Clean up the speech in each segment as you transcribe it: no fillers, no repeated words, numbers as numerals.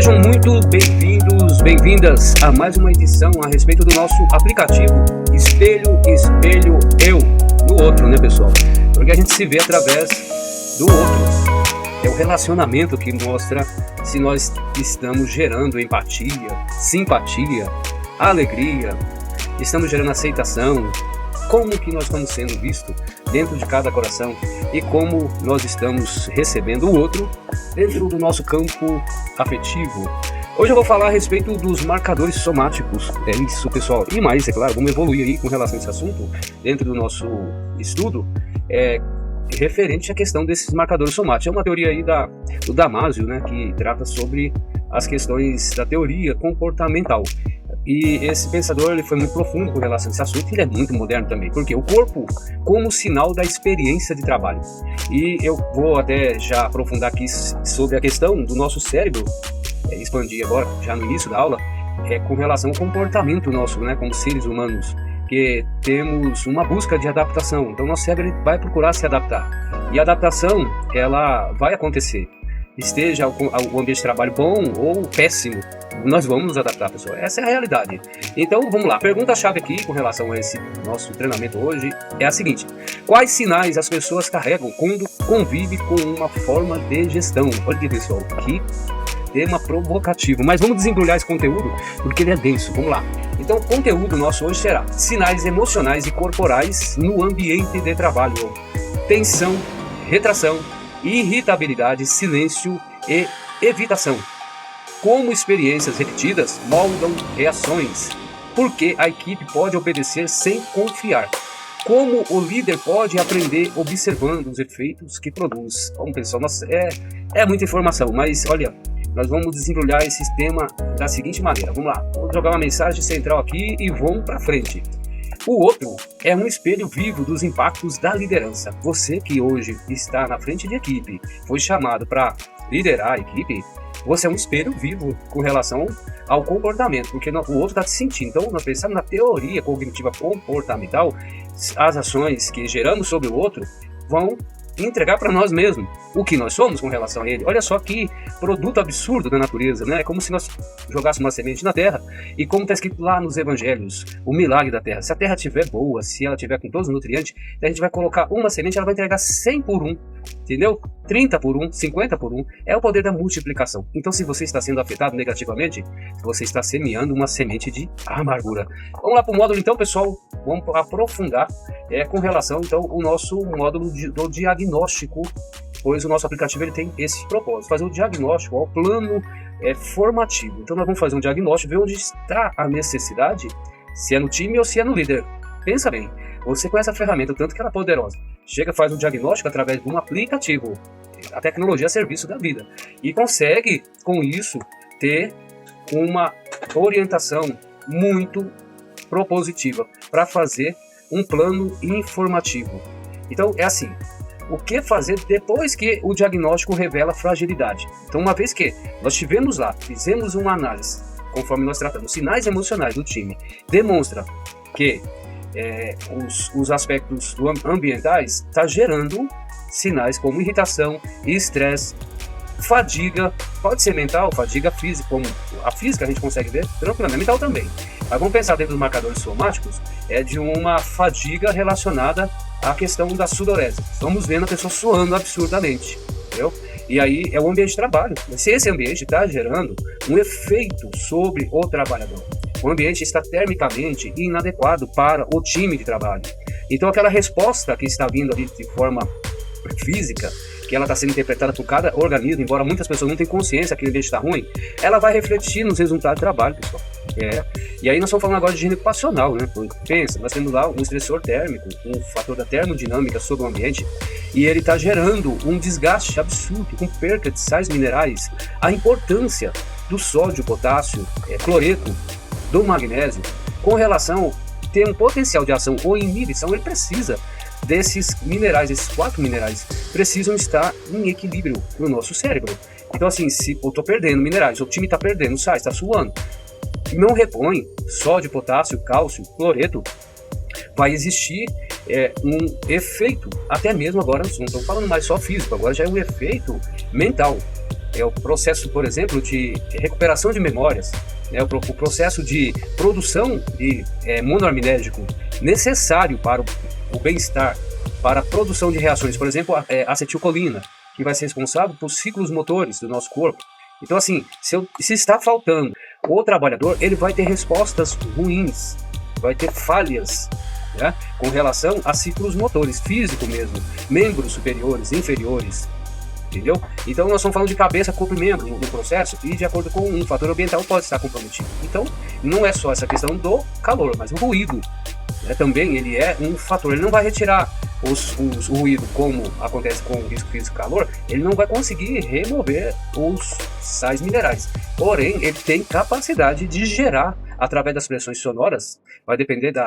Sejam muito bem-vindos, bem-vindas a mais uma edição a respeito do nosso aplicativo Espelho, Espelho, Eu, no outro, né, pessoal? Porque a gente se vê através do outro. É o relacionamento que mostra se nós estamos gerando empatia, simpatia, alegria, estamos gerando aceitação, como que nós estamos sendo vistos dentro de cada coração e como nós estamos recebendo o outro dentro do nosso campo afetivo. Hoje eu vou falar a respeito dos marcadores somáticos, é isso, pessoal, e mais, é claro, vamos evoluir aí com relação a esse assunto dentro do nosso estudo, referente à questão desses marcadores somáticos. É uma teoria aí do Damasio, né, que trata sobre as questões da teoria comportamental. E esse pensador ele foi muito profundo com relação a esse assunto, e ele é muito moderno também, porque o corpo como sinal da experiência de trabalho. E eu vou até já aprofundar aqui sobre a questão do nosso cérebro, expandir agora, já no início da aula, com relação ao comportamento nosso, né, como seres humanos, que temos uma busca de adaptação. Então nosso cérebro vai procurar se adaptar, e a adaptação ela vai acontecer, esteja o ambiente de trabalho bom ou péssimo, nós vamos nos adaptar, pessoal. Essa é a realidade. Então vamos lá, a pergunta-chave aqui com relação a esse nosso treinamento hoje é a seguinte: quais sinais as pessoas carregam quando convivem com uma forma de gestão? Olha aqui, pessoal, que tema provocativo, mas vamos desembrulhar esse conteúdo porque ele é denso. Vamos lá. Então o conteúdo nosso hoje será sinais emocionais e corporais no ambiente de trabalho: tensão, retração, irritabilidade, silêncio e evitação. Como experiências repetidas moldam reações. Por que a equipe pode obedecer sem confiar? Como o líder pode aprender observando os efeitos que produz? Bom, pessoal, nossa, é muita informação, mas olha, nós vamos desenvolver esse tema da seguinte maneira. Vamos lá, vou jogar uma mensagem central aqui e vamos para frente. O outro é um espelho vivo dos impactos da liderança. Você que hoje está na frente de equipe, foi chamado para liderar a equipe, você é um espelho vivo com relação ao comportamento, porque o outro está te sentindo. Então, nós pensamos na teoria cognitiva comportamental, as ações que geramos sobre o outro vão entregar para nós mesmos o que nós somos com relação a ele. Olha só que produto absurdo da natureza, né? É como se nós jogássemos uma semente na terra, e como está escrito lá nos evangelhos, o milagre da terra. Se a terra estiver boa, se ela estiver com todos os nutrientes, a gente vai colocar uma semente, ela vai entregar 100 por 1, entendeu? 30 por 1, 50 por 1, é o poder da multiplicação. Então, se você está sendo afetado negativamente, você está semeando uma semente de amargura. Vamos lá para o módulo então, pessoal, vamos aprofundar com relação então o nosso módulo do diagnóstico, pois o nosso aplicativo ele tem esse propósito, fazer o diagnóstico, o plano formativo. Então nós vamos fazer um diagnóstico, ver onde está a necessidade, se é no time ou se é no líder. Pensa bem, você conhece a ferramenta, o tanto que ela é poderosa. Chega, faz um diagnóstico através de um aplicativo, a tecnologia a serviço da vida, e consegue com isso ter uma orientação muito propositiva para fazer um plano informativo. Então é assim, o que fazer depois que o diagnóstico revela fragilidade? Então, uma vez que nós estivemos lá, fizemos uma análise, conforme nós tratamos, sinais emocionais do time, demonstra que os aspectos ambientais estão gerando sinais como irritação, estresse, fadiga, pode ser mental, fadiga física, como a física a gente consegue ver tranquilamente, mental também. Mas vamos pensar dentro dos marcadores somáticos, de uma fadiga relacionada à questão da sudorese. Estamos vendo a pessoa suando absurdamente, entendeu? E aí é o ambiente de trabalho. Se esse ambiente está gerando um efeito sobre o trabalhador, o ambiente está termicamente inadequado para o time de trabalho. Então aquela resposta que está vindo ali de forma física, que ela está sendo interpretada por cada organismo, embora muitas pessoas não tenham consciência que o ambiente está ruim, ela vai refletir nos resultados do trabalho, pessoal. E aí nós estamos falando agora de higiene ocupacional, né? Pensa, nós temos lá um estressor térmico, um fator da termodinâmica sobre o ambiente, e ele está gerando um desgaste absurdo, com perca de sais minerais, a importância do sódio, potássio, cloreto, do magnésio, com relação a ter um potencial de ação ou inibição, ele precisa desses minerais, esses 4 minerais precisam estar em equilíbrio no nosso cérebro. Então assim, se eu estou perdendo minerais, o time está perdendo sais, está suando, não repõe sódio, potássio, cálcio, cloreto, vai existir um efeito, até mesmo agora, não estou falando mais só físico, agora já é um efeito mental, é o processo, por exemplo, de recuperação de memórias, né, o processo de produção de monoaminoédrico necessário para o bem-estar, para a produção de reações, por exemplo, acetilcolina, que vai ser responsável por ciclos motores do nosso corpo. Então, assim, se está faltando o trabalhador, ele vai ter respostas ruins, vai ter falhas, né, com relação a ciclos motores, físico mesmo, membros superiores, inferiores, entendeu? Então nós estamos falando de cabeça, corpo e membro no processo, e de acordo com um fator ambiental pode estar comprometido. Então não é só essa questão do calor, mas o ruído, né, também ele é um fator. Ele não vai retirar o ruído, como acontece com o risco físico calor, ele não vai conseguir remover os sais minerais, porém ele tem capacidade de gerar, através das pressões sonoras, vai depender da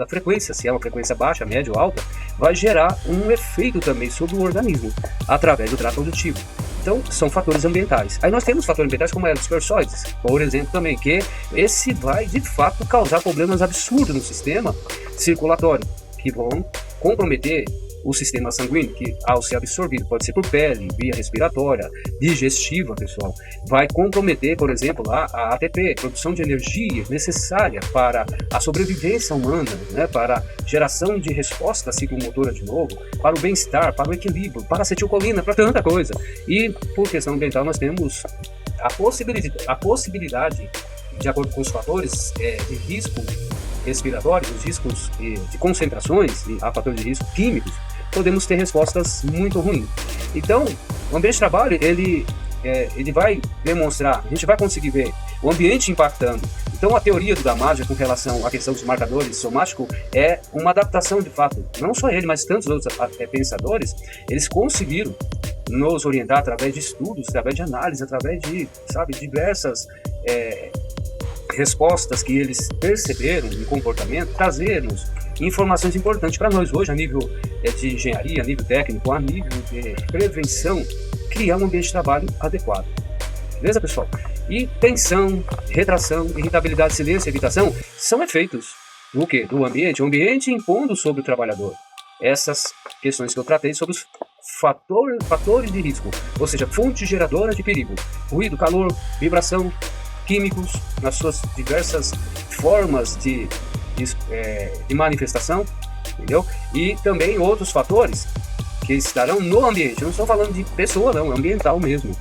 frequência, se é uma frequência baixa, média ou alta, vai gerar um efeito também sobre o organismo, através do trato auditivo. Então, são fatores ambientais. Aí nós temos fatores ambientais como dispersóides, por exemplo, também, que esse vai, de fato, causar problemas absurdos no sistema circulatório, que vão comprometer o sistema sanguíneo, que ao ser absorvido pode ser por pele, via respiratória, digestiva, pessoal, vai comprometer, por exemplo, a ATP, produção de energia necessária para a sobrevivência humana, né, para a geração de resposta ciclomotora de novo, para o bem-estar, para o equilíbrio, para a acetilcolina, para tanta coisa. E por questão ambiental nós temos a possibilidade, de acordo com os fatores de risco respiratório, os riscos de concentrações, a fatores de risco químicos, podemos ter respostas muito ruins. Então, o ambiente de trabalho, ele vai demonstrar, a gente vai conseguir ver o ambiente impactando. Então, a teoria do Damasio com relação à questão dos marcadores somáticos é uma adaptação de fato. Não só ele, mas tantos outros pensadores, eles conseguiram nos orientar através de estudos, através de análise, através de, diversas respostas que eles perceberam em comportamento, trazer-nos informações importantes para nós hoje, a nível de engenharia, a nível técnico, a nível de prevenção, criar um ambiente de trabalho adequado. Beleza, pessoal? E tensão, retração, irritabilidade, silêncio e evitação são efeitos do quê? Do ambiente, o ambiente impondo sobre o trabalhador essas questões que eu tratei sobre os fatores de risco, ou seja, fontes geradoras de perigo, ruído, calor, vibração, químicos nas suas diversas formas de manifestação, entendeu? E também outros fatores que estarão no ambiente. Eu não estou falando de pessoa, não, é ambiental mesmo.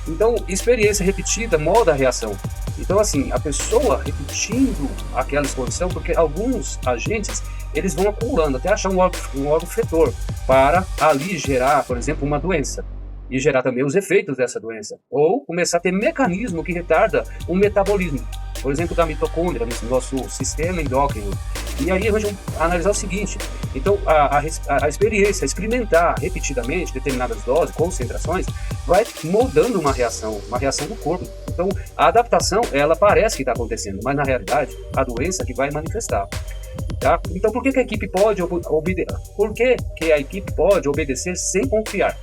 Então, experiência repetida molda a reação. Então, assim, a pessoa repetindo aquela exposição, porque alguns agentes, eles vão acumulando até achar um órgão fetor para ali gerar, por exemplo, uma doença. E gerar também os efeitos dessa doença. Ou começar a ter mecanismo que retarda o metabolismo. Por exemplo, da mitocôndria no nosso sistema endócrino. E aí a gente vai analisar o seguinte. Então, a experiência, experimentar repetidamente determinadas doses, concentrações, vai moldando uma reação do corpo. Então, a adaptação, ela parece que está acontecendo, mas na realidade, a doença que vai manifestar. Tá? Então, por que a equipe pode obedecer sem confiar?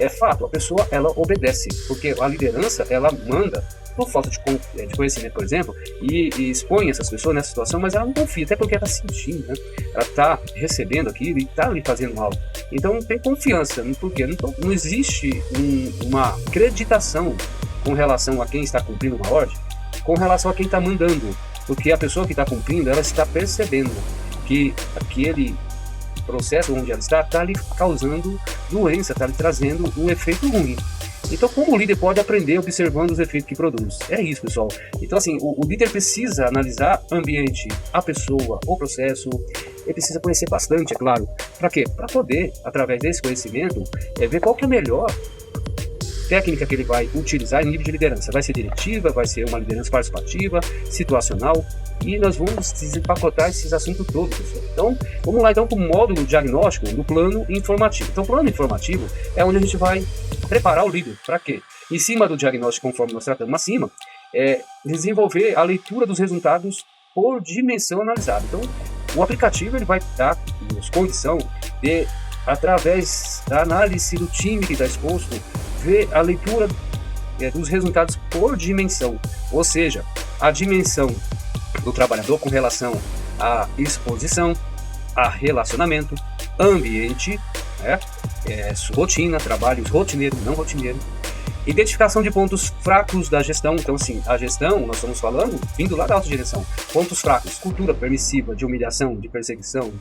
É fato, a pessoa ela obedece, porque a liderança ela manda por falta de conhecimento, por exemplo, e expõe essas pessoas nessa situação, mas ela não confia, até porque ela está sentindo, né? Ela está recebendo aquilo e está ali fazendo algo. Então não tem confiança, porque não existe uma acreditação com relação a quem está cumprindo uma ordem, com relação a quem está mandando, porque a pessoa que está cumprindo, ela está percebendo que aquele processo onde ela está ali causando doença, está ali trazendo um efeito ruim. Então, como o líder pode aprender observando os efeitos que produz? É isso, pessoal. Então, assim, o líder precisa analisar o ambiente, a pessoa, o processo. Ele precisa conhecer bastante, é claro. Para quê? Para poder, através desse conhecimento, ver qual que é a melhor técnica que ele vai utilizar em nível de liderança. Vai ser diretiva, vai ser uma liderança participativa, situacional, e nós vamos desempacotar esses assuntos todos, pessoal. Então, vamos lá então para o módulo diagnóstico do plano informativo. Então, o plano informativo é onde a gente vai preparar o líder. Para quê? Em cima do diagnóstico, conforme nós tratamos acima, desenvolver a leitura dos resultados por dimensão analisada. Então, o aplicativo ele vai dar-nos condição de, através da análise do time que está exposto, ver a leitura dos resultados por dimensão, ou seja, a dimensão do trabalhador com relação à exposição, a relacionamento, ambiente, rotina, trabalhos rotineiro, não rotineiro, Identificação de pontos fracos da gestão. Então, assim, a gestão, nós estamos falando, vindo lá da alta direção. Pontos fracos, cultura permissiva, de humilhação, de perseguição,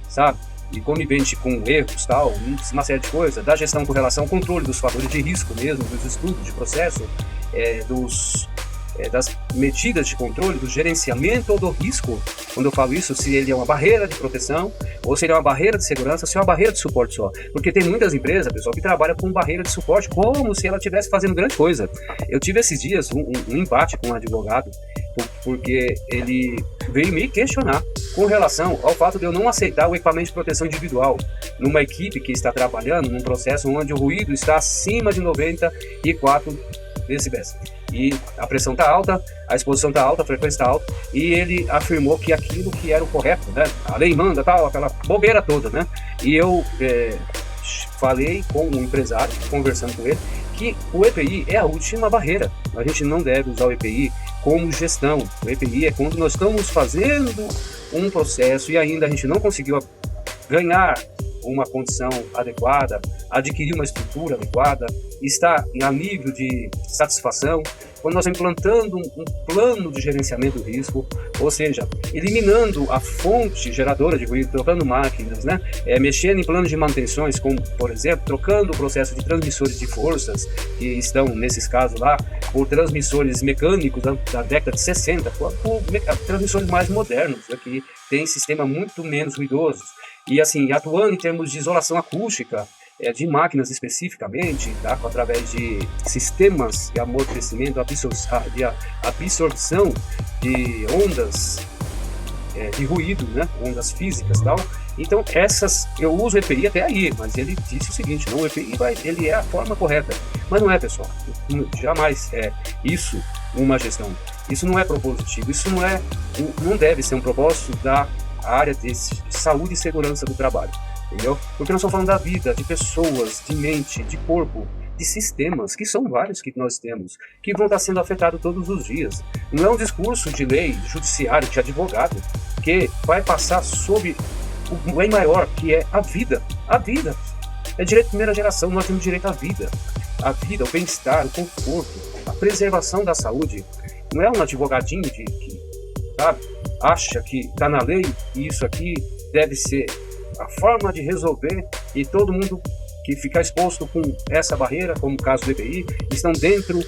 sabe? E conivente com erros, tal, uma série de coisas. Da gestão com relação ao controle dos fatores de risco mesmo, dos estudos de processo, das medidas de controle, do gerenciamento do risco. Quando eu falo isso, se ele é uma barreira de proteção, ou se ele é uma barreira de segurança, se é uma barreira de suporte só. Porque tem muitas empresas, pessoal, que trabalham com barreira de suporte como se ela estivesse fazendo grande coisa. Eu tive esses dias um embate com um advogado, porque ele veio me questionar com relação ao fato de eu não aceitar o equipamento de proteção individual numa equipe que está trabalhando num processo onde o ruído está acima de 94 decibéis. E a pressão está alta, a exposição está alta, a frequência está alta, e ele afirmou que aquilo que era o correto, né? A lei manda, tal, aquela bobeira toda, né? E eu falei com um empresário, conversando com ele, que o EPI é a última barreira. A gente não deve usar o EPI como gestão. O EPI é quando nós estamos fazendo um processo e ainda a gente não conseguiu ganhar uma condição adequada, adquirir uma estrutura adequada, está a nível de satisfação, quando nós estamos implantando um plano de gerenciamento do risco, ou seja, eliminando a fonte geradora de ruído, trocando máquinas, né? Mexendo em planos de manutenções, como, por exemplo, trocando o processo de transmissores de forças, que estão, nesses casos lá, por transmissores mecânicos da década de 60, por transmissores mais modernos, que tem sistema muito menos ruidosos. E assim, atuando em termos de isolação acústica, de máquinas especificamente, tá? Através de sistemas de amortecimento, de absorção de ondas de ruído, né? Ondas físicas e tal. Então, eu uso o EPI até aí, mas ele disse o seguinte, não, o EPI ele é a forma correta. Mas não é, pessoal, jamais é isso uma gestão. Isso não é propositivo, isso não deve ser um propósito da área de saúde e segurança do trabalho, entendeu? Porque nós estamos falando da vida, de pessoas, de mente, de corpo, de sistemas, que são vários que nós temos, que vão estar sendo afetados todos os dias. Não é um discurso de lei, de judiciário, de advogado, que vai passar sobre o bem maior, que é a vida. A vida é direito de primeira geração, nós temos direito à vida. A vida, o bem-estar, o conforto, a preservação da saúde. Não é um advogadinho que sabe, acha que está na lei e isso aqui deve ser a forma de resolver, e todo mundo que ficar exposto com essa barreira, como o caso do EPI, estão dentro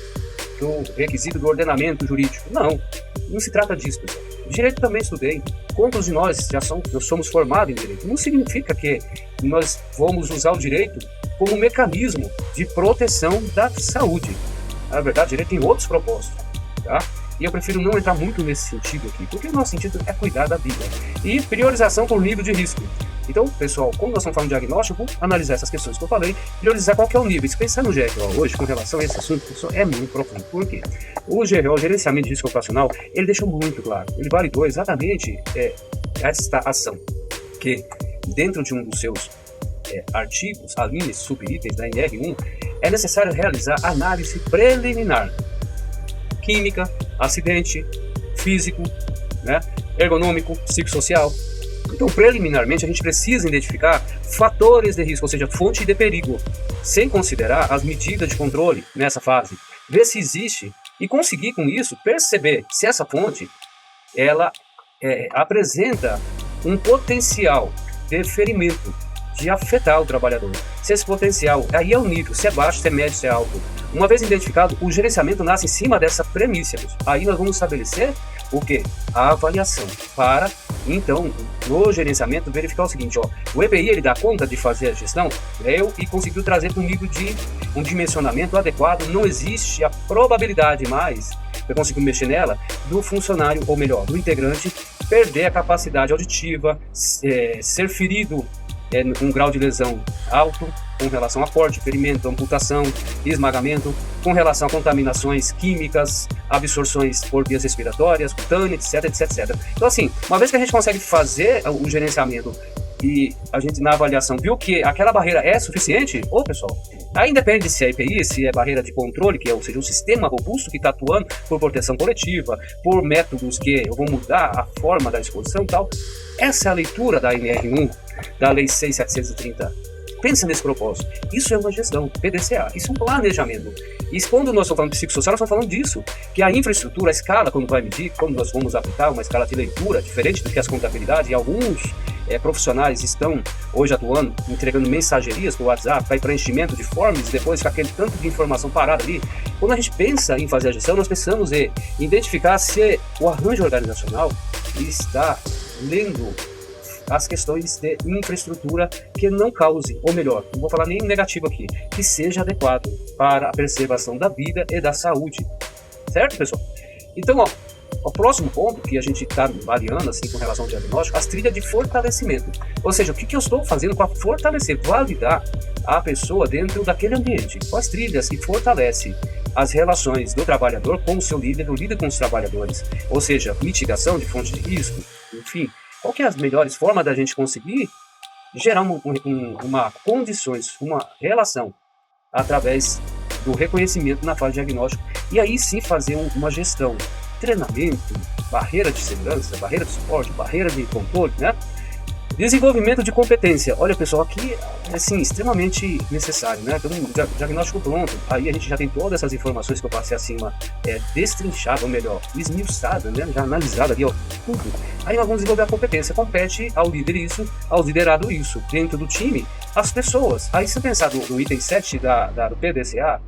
do requisito do ordenamento jurídico. Não se trata disso, pessoal. Direito também estudei. Quantos de nós nós somos formados em direito? Não significa que nós vamos usar o direito como um mecanismo de proteção da saúde. Na verdade, o direito tem outros propósitos, tá? E eu prefiro não entrar muito nesse sentido aqui, porque o nosso sentido é cuidar da vida. E priorização por nível de risco. Então, pessoal, como nós estamos falando de diagnóstico, analisar essas questões que eu falei, priorizar qual que é o nível. Se pensar no GRO hoje, com relação a esse assunto, pessoal, é muito profundo. Por quê? O GRO, Gerenciamento de Risco Ocupacional, ele deixou muito claro. Ele validou exatamente esta ação, que dentro de um dos seus artigos, alíneas, subitens da NR1, é necessário realizar análise preliminar. Química, acidente, físico, né, ergonômico, psicossocial. Então, preliminarmente, a gente precisa identificar fatores de risco, ou seja, fonte de perigo, sem considerar as medidas de controle nessa fase. Ver se existe e conseguir, com isso, perceber se essa fonte ela apresenta um potencial de ferimento, de afetar o trabalhador. Se esse potencial, aí é o nível, se é baixo, se é médio, se é alto. Uma vez identificado, o gerenciamento nasce em cima dessa premissa. Aí nós vamos estabelecer o quê? A avaliação, para, então, no gerenciamento, verificar o seguinte, o EPI ele dá conta de fazer a gestão, e conseguiu trazer para um nível de um dimensionamento adequado, não existe a probabilidade mais, eu consigo mexer nela, do funcionário, ou melhor, do integrante, perder a capacidade auditiva, ser ferido, um grau de lesão alto, com relação a corte, ferimento, amputação, esmagamento, com relação a contaminações químicas, absorções por vias respiratórias, cutâneas, etc, etc, etc. Então, assim, uma vez que a gente consegue fazer o gerenciamento e a gente na avaliação viu que aquela barreira é suficiente, pessoal, aí depende se é EPI, se é barreira de controle, que é, ou seja, um sistema robusto que está atuando por proteção coletiva, por métodos que eu vou mudar a forma da exposição e tal. Essa é a leitura da NR1, da Lei 6.734 pensa nesse propósito. Isso é uma gestão, PDCA, isso é um planejamento. E quando nós estamos falando de psicossocial, nós estamos falando disso, que a infraestrutura, a escala, quando vai medir, quando nós vamos aplicar uma escala de leitura, diferente do que as contabilidades, e alguns profissionais estão hoje atuando, entregando mensagerias por WhatsApp, para preenchimento de forms, depois com aquele tanto de informação parada ali. Quando a gente pensa em fazer a gestão, nós precisamos identificar se o arranjo organizacional está lendo as questões de infraestrutura que não cause, ou melhor, não vou falar nem negativo aqui, que seja adequado para a preservação da vida e da saúde. Certo, pessoal? Então, o próximo ponto que a gente está variando assim, com relação ao diagnóstico, as trilhas de fortalecimento. Ou seja, o que eu estou fazendo para fortalecer, validar a pessoa dentro daquele ambiente? Quais trilhas que fortalecem as relações do trabalhador com o seu líder, do líder com os trabalhadores? Ou seja, mitigação de fontes de risco, enfim. Qual que é as melhores formas da gente conseguir gerar uma condições, uma relação através do reconhecimento na fase diagnóstica e aí sim fazer uma gestão, treinamento, barreira de segurança, barreira de suporte, barreira de controle, né? Desenvolvimento de competência. Olha, pessoal, aqui é assim, extremamente necessário, né? Então, um diagnóstico pronto, aí a gente já tem todas essas informações que eu passei acima destrinchada, ou melhor, esmiuçada, né? Já analisada ali, ó, tudo. Aí nós vamos desenvolver a competência. Compete ao líder isso, ao liderado isso. Dentro do time, as pessoas. Aí se pensar no item 7 do PDCA,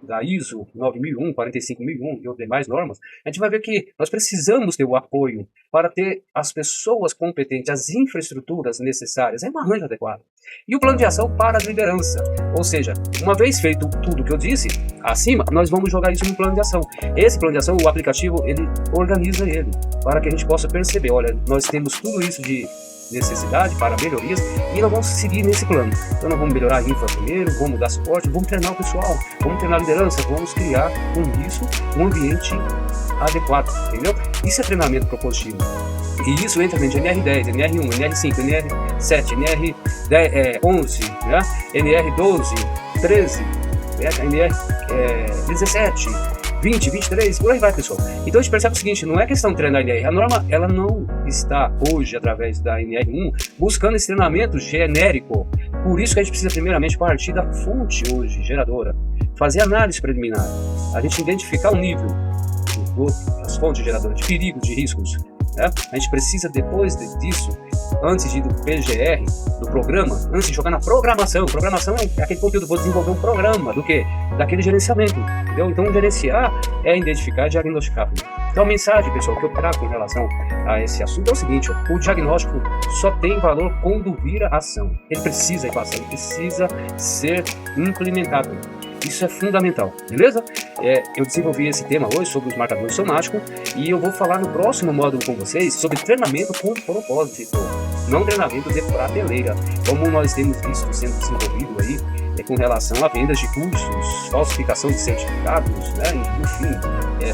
da ISO 9001, 45001 e outras demais normas, a gente vai ver que nós precisamos ter o apoio para ter as pessoas competentes, as infraestruturas necessárias, é um arranjo adequado. E o plano de ação para a liderança, ou seja, uma vez feito tudo que eu disse acima, nós vamos jogar isso no plano de ação. Esse plano de ação, o aplicativo, ele organiza ele, para que a gente possa perceber, olha, nós temos tudo isso de necessidade para melhorias e nós vamos seguir nesse plano. Então nós vamos melhorar a infra primeiro, vamos dar suporte, vamos treinar o pessoal, vamos treinar a liderança, vamos criar com isso um ambiente adequado, entendeu? Isso é treinamento propositivo. E isso entra dentro de NR10, NR1, NR5, NR7, NR11, né? NR12, 13, NR17, 20, 23, por aí vai, pessoal. Então a gente percebe o seguinte, não é questão de treinar a NR. A norma, ela não está hoje, através da NR1, buscando esse treinamento genérico. Por isso que a gente precisa primeiramente partir da fonte hoje, geradora. Fazer análise preliminar. A gente identificar o nível das fontes geradoras de perigos, de riscos. Né? A gente precisa, depois disso, antes de ir do PGR, do programa, antes de jogar na programação. Programação é aquele conteúdo, vou desenvolver um programa do quê? Daquele gerenciamento, entendeu? Então, gerenciar é identificar e diagnosticar. Então, a mensagem, pessoal, que eu trago com relação a esse assunto é o seguinte, ó, o diagnóstico só tem valor quando vira ação. Ele precisa ir para ação, ele precisa ser implementado. Isso é fundamental, beleza? Eu desenvolvi esse tema hoje sobre os marcadores somáticos e eu vou falar no próximo módulo com vocês sobre treinamento com propósito, não treinamento de prateleira, como nós temos visto sendo desenvolvido aí com relação a vendas de cursos, falsificação de certificados, né? Enfim,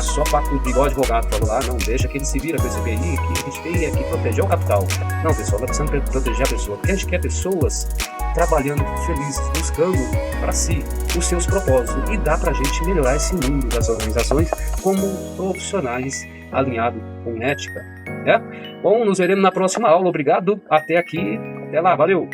só para cumprir igual o advogado falou lá, não, deixa que ele se vira com esse BI, que a gente tem que proteger o capital. Não, pessoal, nós precisamos proteger a pessoa, porque a gente quer pessoas trabalhando felizes, buscando para si os seus propósitos e dá para a gente melhorar esse mundo das organizações como profissionais alinhados com ética, né? Bom, nos veremos na próxima aula, obrigado, até aqui, até lá, valeu!